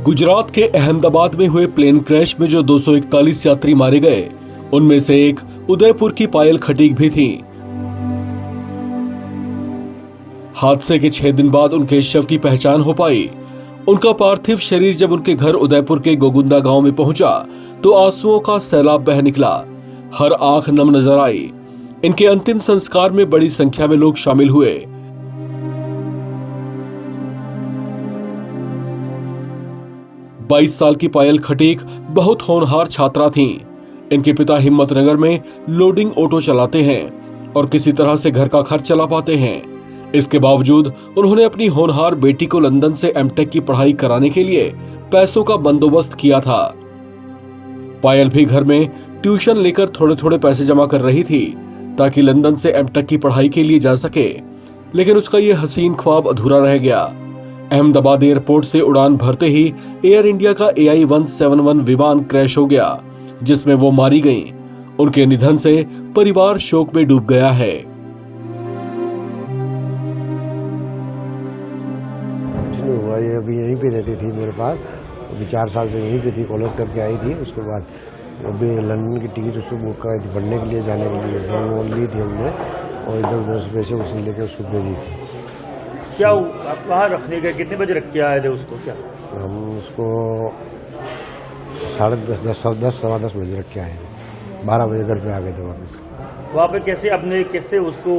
गुजरात के अहमदाबाद में हुए प्लेन क्रैश में जो 241 यात्री मारे गए, उनमें से एक उदयपुर की पायल खटीक भी थी। हादसे के 6 दिन बाद उनके शव की पहचान हो पाई। उनका पार्थिव शरीर जब उनके घर उदयपुर के गोगुंदा गांव में पहुंचा तो आंसुओं का सैलाब बह निकला। हर आंख नम नजर आई। इनके अंतिम संस्कार में बड़ी संख्या में लोग शामिल हुए। बाईस साल की पायल खटीक बहुत होनहार छात्रा थीं। इनके पिता हिम्मतनगर में लोडिंग ऑटो चलाते हैं और किसी तरह से घर का खर्च चला पाते हैं। इसके बावजूद उन्होंने अपनी होनहार बेटी को लंदन से एमटेक की पढ़ाई कराने के लिए पैसों का बंदोबस्त किया था। पायल भी घर में ट्यूशन लेकर थोड़े थोड़े पैसे जमा कर रही थी ताकि लंदन से एमटेक की पढ़ाई के लिए जा सके, लेकिन उसका ये हसीन ख्वाब अधूरा रह गया। अहमदाबाद एयरपोर्ट से उड़ान भरते ही एयर इंडिया का AI-171 विमान क्रैश हो गया, जिसमें वो मारी गईं। उनके निधन से परिवार शोक में डूब गया है। हुआ ये अभी यहीं पे रहती थी मेरे पास, अभी 4 साल से यहीं पे थी, कॉलेज करके आई थी। उसके बाद अभी लंदन की टिकट उसको बुक कराई थी पढ़ने के लिए, जाने के लिए वो ली थी हमने और इधर उधर से पैसे उसने लेके उसको भेजी थी। क्या आप कहाँ रखने गए, कितने बजे रख के आए थे उसको? क्या हम उसको 10:30 सवा 10 बजे रख के आए थे, 12 बजे घर पे आ गए थे वापस। वहाँ पे कैसे उसको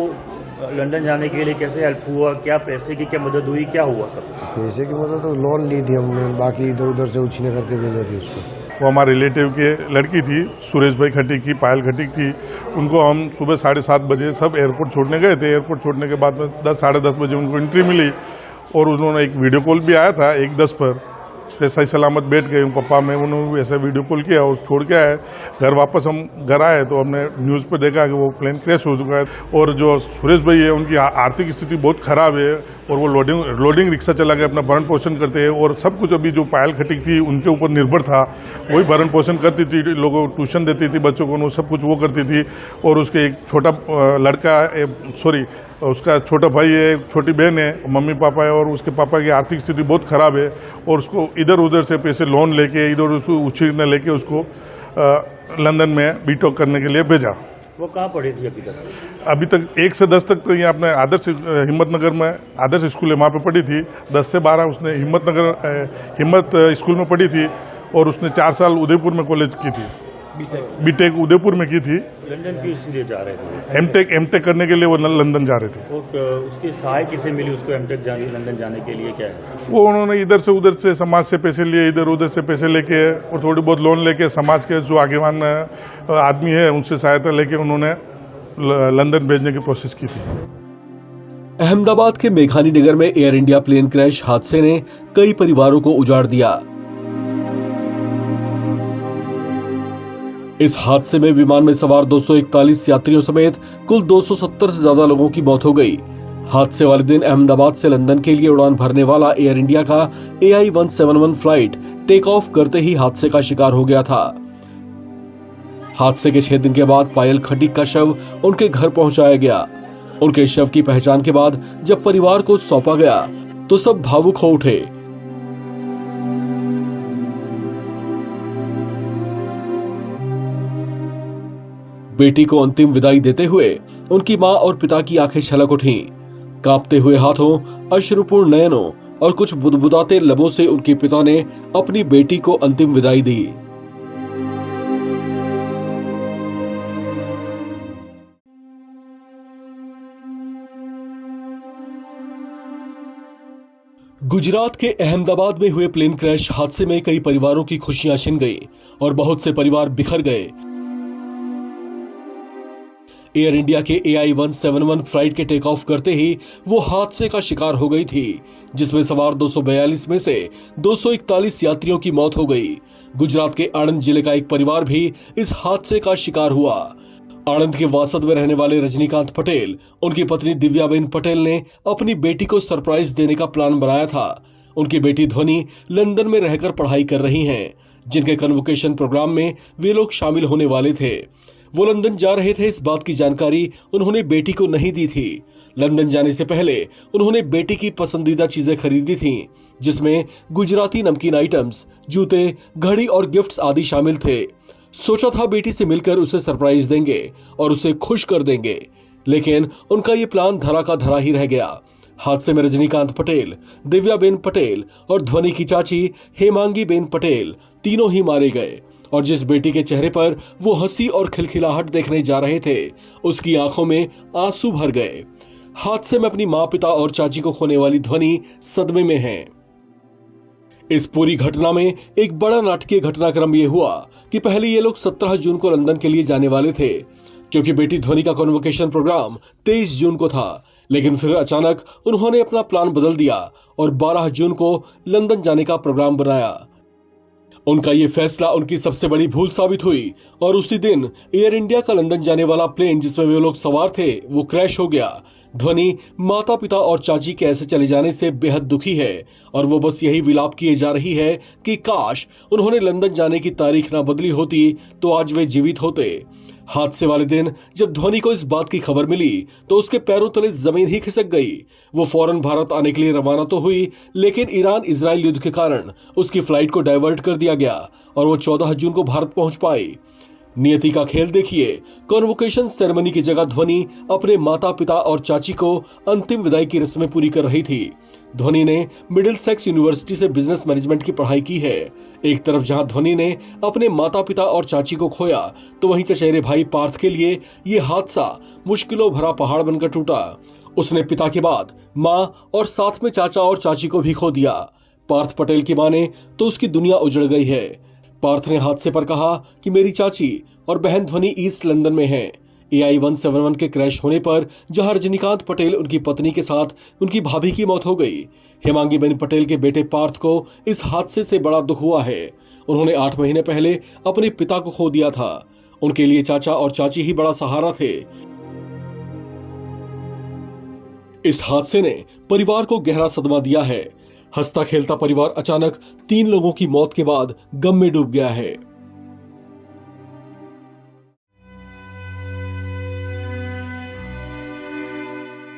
लंदन जाने के लिए कैसे हेल्प हुआ? क्या पैसे की क्या मदद हुई, क्या हुआ सब? पैसे की मदद तो लोन ली थी हमने, बाकी इधर उधर से उछीने करके भेजे थे उसको। वो हमारे रिलेटिव के लड़की थी, सुरेश भाई खटीक की, पायल खटीक थी। उनको हम सुबह 7:30 बजे सब एयरपोर्ट छोड़ने गए थे। एयरपोर्ट छोड़ने के बाद में 10 साढ़े 10 बजे उनको एंट्री मिली और उन्होंने एक वीडियो कॉल भी आया था 1:10 पर। सही सलामत बैठ गए पप्पा में, उन्होंने भी ऐसा वीडियो कॉल किया और छोड़ के आए। घर वापस हम घर आए तो हमने न्यूज़ पर देखा कि वो प्लेन क्रैश हो चुका है और जो सुरेश भाई है उनकी आर्थिक स्थिति बहुत खराब है और वो लोडिंग रिक्शा चला के अपना भरण पोषण करते हैं और सब कुछ अभी जो पायल खटीक थी उनके ऊपर निर्भर था, वही भरण पोषण करती थी, लोगों को ट्यूशन देती थी, बच्चों को सब कुछ वो करती थी। और उसके एक छोटा लड़का उसका छोटा भाई है, छोटी बहन है, मम्मी पापा है और उसके पापा की आर्थिक स्थिति बहुत खराब है और उसको इधर उधर से पैसे लोन लेके इधर उसको उछीरने लेके उसको लंदन में बीटॉक करने के लिए भेजा। वो कहाँ पढ़ी थी अभी तक? अभी तक 1 से 10 तक तो ये अपने आदर्श हिम्मतनगर में आदर्श स्कूल है, वहाँ पे पढ़ी थी। 10 से 12 उसने हिम्मत स्कूल में पढ़ी थी और उसने 4 साल उदयपुर में कॉलेज की थी, बीटेक उदयपुर में की थी। लंदन की इसलिए जा रहे थे? एमटेक करने के लिए वो लंदन जा रहे थे। उसकी सहाय किसे मिली उसको एमटेक लंदन जाने के लिए? क्या है वो उन्होंने इधर से उधर से समाज से पैसे लिए, इधर उधर से पैसे लेके और थोड़ी बहुत लोन लेके समाज के जो आगेवान आदमी है उनसे सहायता लेके उन्होंने लंदन भेजने की कोशिश की थी। अहमदाबाद के मेघानी नगर में एयर इंडिया प्लेन क्रैश हादसे ने कई परिवारों को उजाड़ दिया। इस हादसे में विमान में सवार 241 यात्रियों समेत कुल 270 से ज्यादा लोगों की मौत हो गई। हादसे वाले दिन अहमदाबाद से लंदन के लिए उड़ान भरने वाला एयर इंडिया का AI-171 फ्लाइट टेक ऑफ करते ही हादसे का शिकार हो गया था। हादसे के 6 दिन के बाद पायल खटीक का शव उनके घर पहुंचाया गया। उनके शव की पहचान के बाद जब परिवार को सौंपा गया तो सब भावुक हो उठे। बेटी को अंतिम विदाई देते हुए उनकी मां और पिता की आंखें छलक उठीं। कांपते हुए हाथों, अश्रुपूर्ण नयनों और कुछ बुदबुदाते लबों से उनके पिता ने अपनी बेटी को अंतिम विदाई दी। गुजरात के अहमदाबाद में हुए प्लेन क्रैश हादसे में कई परिवारों की खुशियां छिन गई और बहुत से परिवार बिखर गए। एयर इंडिया के AI-171 फ्लाइट के टेक ऑफ करते ही वो हादसे का शिकार हो गई थी, जिसमें सवार 242 में से 241 यात्रियों की मौत हो गई। गुजरात के आणंद जिले का एक परिवार भी इस हादसे का शिकार हुआ। आणंद के वासद में रहने वाले रजनीकांत पटेल, उनकी पत्नी दिव्याबेन पटेल ने अपनी बेटी को सरप्राइज देने का प्लान बनाया था। उनकी बेटी ध्वनि लंदन में रहकर पढ़ाई कर रही हैं, जिनके कन्वोकेशन प्रोग्राम में वे लोग शामिल होने वाले थे। वो लंदन जा रहे थे, इस बात की जानकारी उन्होंने बेटी को नहीं दी थी, लंदन जाने से पहले उन्होंने बेटी की पसंदीदा चीजें खरीदी थीं, जिसमें गुजराती नमकीन आइटम्स, जूते, घड़ी और गिफ्ट्स आदि शामिल थे। सोचा था बेटी से मिलकर उसे सरप्राइज देंगे और उसे खुश कर देंगे, लेकिन उनका ये प्लान धरा का धरा ही रह गया। हादसे में रजनीकांत पटेल, दिव्याबेन पटेल और ध्वनि की चाची हेमांगी बेन पटेल तीनों ही मारे गए और जिस बेटी के चेहरे पर वो हंसी और खिलखिलाहट देखने जा रहे थे, उसकी आंखों में आंसू भर गए। हादसे में अपनी मां, पिता और चाची को खोने वाली ध्वनि सदमे में है। इस पूरी घटना में एक बड़ा नाटकीय घटनाक्रम ये हुआ कि पहले ये लोग 17 जून को लंदन के लिए जाने वाले थे, क्योंकि बेटी ध्वनि का कॉन्वोकेशन प्रोग्राम 23 जून को था। लेकिन फिर अचानक उन्होंने अपना प्लान बदल दिया और 12 जून को लंदन जाने का प्रोग्राम बनाया। उनका ये फैसला उनकी सबसे बड़ी भूल साबित हुई और उसी दिन एयर इंडिया का लंदन जाने वाला प्लेन जिसमें वे लोग सवार थे, वो क्रैश हो गया। ध्वनि माता, पिता और चाची के ऐसे चले जाने से बेहद दुखी है और वो बस यही विलाप किए जा रही है कि काश उन्होंने लंदन जाने की तारीख ना बदली होती तो आज वे जीवित होते। हादसे वाले दिन जब ध्वनि को इस बात की खबर मिली तो उसके पैरों तले जमीन ही खिसक गई। वो फौरन भारत आने के लिए रवाना तो हुई, लेकिन ईरान इजराइल युद्ध के कारण उसकी फ्लाइट को डाइवर्ट कर दिया गया और वो 14 जून को भारत पहुंच पाई। नियति का खेल देखिए, कॉन्वोकेशन सेरेमनी की जगह ध्वनि अपने माता, पिता और चाची को अंतिम विदाई की रस्में पूरी कर रही थी। ध्वनि ने मिडिलसेक्स यूनिवर्सिटी से बिजनेस मैनेजमेंट की पढ़ाई की है। एक तरफ जहां ध्वनि ने अपने माता, पिता और चाची को खोया, तो वहीं चचेरे भाई पार्थ के लिए ये हादसा मुश्किलों भरा पहाड़ बनकर टूटा। उसने पिता के बाद माँ और साथ में चाचा और चाची को भी खो दिया। पार्थ पटेल की माने तो उसकी दुनिया उजड़ गई है। पार्थ ने हादसे पर कहा कि मेरी चाची और बहन ध्वनि ईस्ट लंदन में हैं। AI 171 के क्रैश होने पर जहां रजनीकांत पटेल उनकी पत्नी के साथ उनकी भाभी की मौत हो गई, हेमांगी बेन पटेल के बेटे पार्थ को इस हादसे से बड़ा दुख हुआ है। उन्होंने 8 महीने पहले अपने पिता को खो दिया था। उनके लिए चाचा और चाची ही बड़ा सहारा थे। इस हादसे ने परिवार को गहरा सदमा दिया है। हंसता खेलता परिवार अचानक 3 लोगों की मौत के बाद गम में डूब गया है।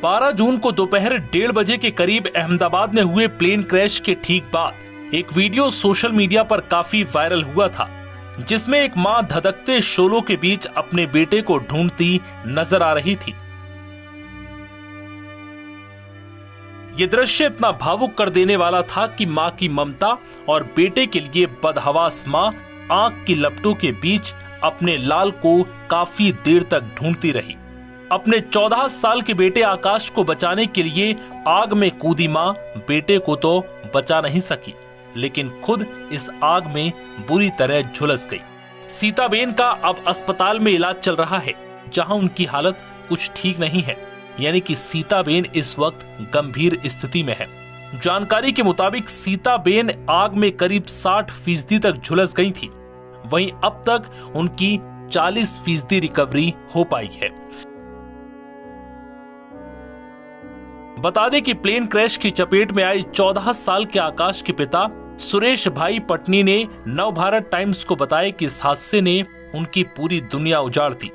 12 जून को दोपहर 1:30 बजे के करीब अहमदाबाद में हुए प्लेन क्रैश के ठीक बाद एक वीडियो सोशल मीडिया पर काफी वायरल हुआ था, जिसमें एक मां धधकते शोलों के बीच अपने बेटे को ढूंढती नजर आ रही थी। ये दृश्य इतना भावुक कर देने वाला था कि मां की ममता और बेटे के लिए बदहवास मां आंख की लपटों के बीच अपने लाल को काफी देर तक ढूंढती रही। अपने 14 साल के बेटे आकाश को बचाने के लिए आग में कूदी मां बेटे को तो बचा नहीं सकी, लेकिन खुद इस आग में बुरी तरह झुलस गई। सीताबेन का अब अस्पताल में इलाज चल रहा है, जहां उनकी हालत कुछ ठीक नहीं है, यानी कि सीताबेन इस वक्त गंभीर स्थिति में है। जानकारी के मुताबिक सीताबेन आग में करीब 60% तक झुलस गई थी। वहीं अब तक उनकी 40% रिकवरी हो पाई है। बता दें कि प्लेन क्रैश की चपेट में आए 14 साल के आकाश के पिता सुरेश भाई पटनी ने नवभारत टाइम्स को बताया कि इस हादसे ने उनकी पूरी दुनिया उजाड़ दी।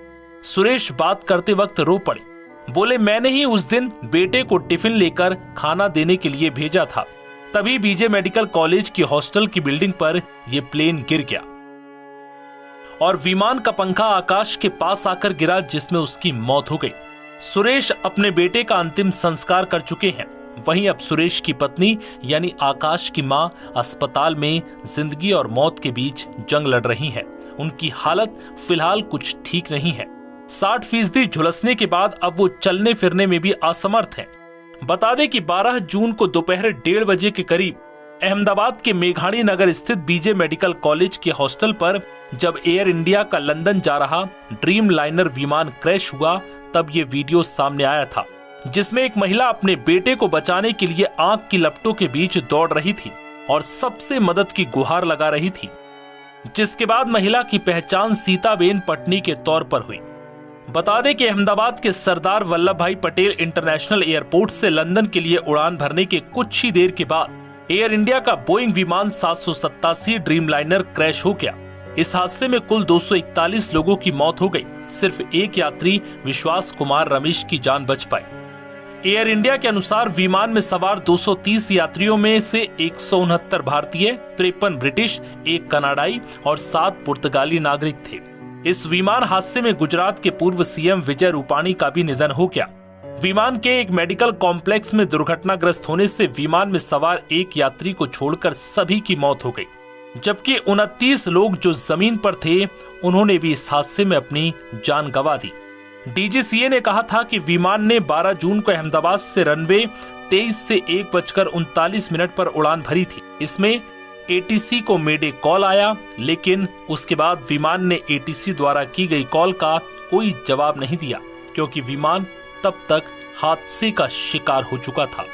सुरेश बात करते वक्त रो पड़े। बोले, मैंने ही उस दिन बेटे को टिफिन लेकर खाना देने के लिए भेजा था, तभी बीजे मेडिकल कॉलेज की हॉस्टल की बिल्डिंग पर यह प्लेन गिर गया और विमान का पंखा आकाश के पास आकर गिरा, जिसमें उसकी मौत हो गई। सुरेश अपने बेटे का अंतिम संस्कार कर चुके हैं। वहीं अब सुरेश की पत्नी यानी आकाश की मां अस्पताल में जिंदगी और मौत के बीच जंग लड़ रही हैं। उनकी हालत फिलहाल कुछ ठीक नहीं है। 60% झुलसने के बाद अब वो चलने फिरने में भी असमर्थ हैं। बता दें कि 12 जून को दोपहर 1:30 बजे के करीब अहमदाबाद के मेघाणी नगर स्थित बीजे मेडिकल कॉलेज के हॉस्टल पर जब एयर इंडिया का लंदन जा रहा ड्रीम लाइनर विमान क्रैश हुआ, तब ये वीडियो सामने आया था, जिसमें एक महिला अपने बेटे को बचाने के लिए आंख की लपटों के बीच दौड़ रही थी और सबसे मदद की गुहार लगा रही थी, जिसके बाद महिला की पहचान सीताबेन पटनी के तौर पर हुई। बता दें कि अहमदाबाद के सरदार वल्लभ भाई पटेल इंटरनेशनल एयरपोर्ट से लंदन के लिए उड़ान भरने के कुछ ही देर के बाद एयर इंडिया का बोइंग विमान 787 ड्रीम लाइनर क्रैश हो गया। इस हादसे में कुल 241 लोगों की मौत हो गई। सिर्फ एक यात्री विश्वास कुमार रमेश की जान बच पाई। एयर इंडिया के अनुसार विमान में सवार 230 यात्रियों में से 169 भारतीय, 53 ब्रिटिश, 1 कनाडाई और 7 पुर्तगाली नागरिक थे। इस विमान हादसे में गुजरात के पूर्व सीएम विजय रूपाणी का भी निधन हो गया। विमान के एक मेडिकल कॉम्प्लेक्स में दुर्घटनाग्रस्त होने से विमान में सवार एक यात्री को छोड़कर सभी की मौत हो गई, जबकि 29 लोग जो जमीन पर थे उन्होंने भी इस हादसे में अपनी जान गंवा दी। डीजीसीए ने कहा था कि विमान ने 12 जून को अहमदाबाद से रनवे 23 से 1:39 पर उड़ान भरी थी। इसमें एटीसी को मेडे कॉल आया, लेकिन उसके बाद विमान ने एटीसी द्वारा की गई कॉल का कोई जवाब नहीं दिया, क्योंकि विमान तब तक हादसे का शिकार हो चुका था।